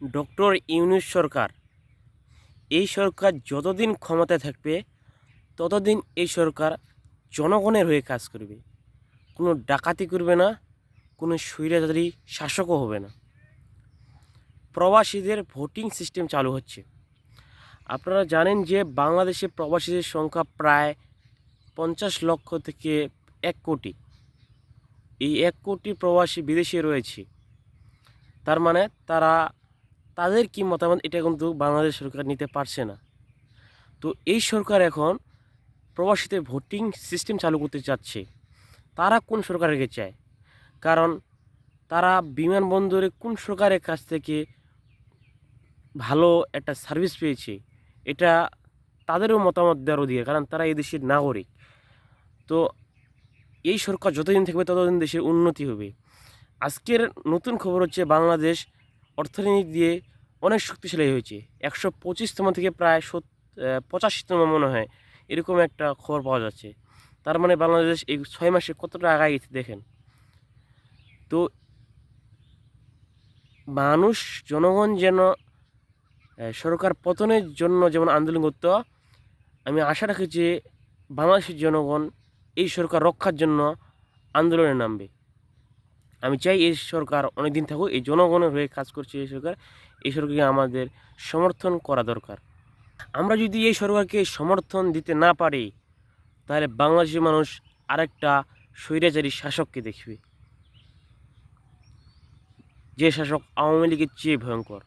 Doctor Yunus সরকার, এই সরকার যতদিন ক্ষমতায় থাকবে ততদিন এই সরকার জনগণের হয়ে কাজ করবে। কোনো ডাকাতি করবে না, কোনো স্বৈরাচারী শাসকও হবে না। প্রবাসীদের ভোটিং সিস্টেম চালু হচ্ছে। আপনারা জানেন যে বাংলাদেশে প্রবাসীদের সংখ্যা প্রায় 50 লক্ষ থেকে 1 কোটি। এই 1 কোটি প্রবাসী বিদেশে রয়েছে। তার মানে তাদের কি মতামত এটা কিন্তু বাংলাদেশ সরকার নিতে পারছে না। তো এই সরকার এখন প্রবাসীদের ভোটিং সিস্টেম চালু করতে চাচ্ছে। তারা কোন সরকারকে চায়? কারণ তারা বিমানবন্দরে কোন সরকারের কাছ থেকে ভালো একটা সার্ভিস পেয়েছে, এটা তাদেরও মতামত দেওয়ার অধিকার, কারণ তারা এই দেশের নাগরিক। তো এই সরকার যতদিন থাকবে ততদিন দেশের উন্নতি হবে। আজকের নতুন খবর হচ্ছে বাংলাদেশ অর্থনীতি দিয়ে অনেক শক্তিশালী হয়েছে। 125তম থেকে প্রায় 85তম মনে হয়, এরকম একটা খবর পাওয়া যাচ্ছে। তার মানে বাংলাদেশ এই 6 মাসে কতটা আগায় গেছে দেখেন। তো মানুষ, জনগণ যেন সরকার পতনের জন্য যেমন আন্দোলন করতো, আমি আশা রাখি যে বাংলাদেশের জনগণ এই সরকার রক্ষার জন্য আন্দোলনে নামবে। আমি চাই এই সরকার অনেক দিন থাকুক, এই জনগণের হয়ে কাজ করছে এই সরকারকে আমাদের সমর্থন করা দরকার। আমরা যদি এই সরকারকে সমর্থন দিতে না পারি, তাহলে বাংলাদেশের মানুষ আরেকটা স্বৈরাচারী শাসককে দেখবে, যে শাসক আওয়ামী লীগের চেয়ে ভয়ঙ্কর।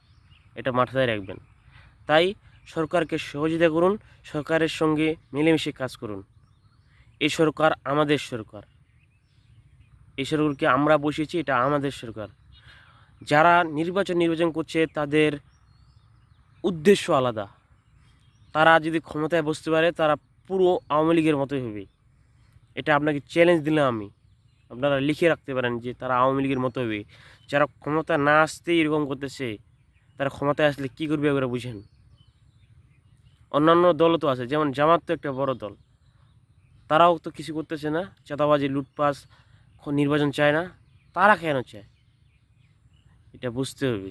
এটা মাথায় রাখবেন। তাই সরকারকে সহযোগিতা করুন, সরকারের সঙ্গে মিলেমিশে কাজ করুন। এই সরকার আমাদের সরকার, এই সরকারকে আমরা বসিয়েছি, এটা আমাদের সরকার। যারা নির্বাচন করছে তাদের উদ্দেশ্য আলাদা। তারা যদি ক্ষমতায় বসতে পারে তারা পুরো আওয়ামী লীগের মতোই হবে। এটা আপনাকে চ্যালেঞ্জ দিলাম আমি। আপনারা লিখে রাখতে পারেন যে তারা আওয়ামী লীগের মতো হবে। যারা ক্ষমতা না আসতেই এরকম করতেছে, তারা ক্ষমতায় আসলে কী করবে এগুলো বুঝেন। অন্যান্য দলও তো আছে, যেমন জামাত তো একটা বড় দল, তারাও তো কিছু করতেছে না। চাঁদাবাজি, লুটপাস, নির্বাচন চায় না। তারা কেন চায়? এটা বুঝতে হবে।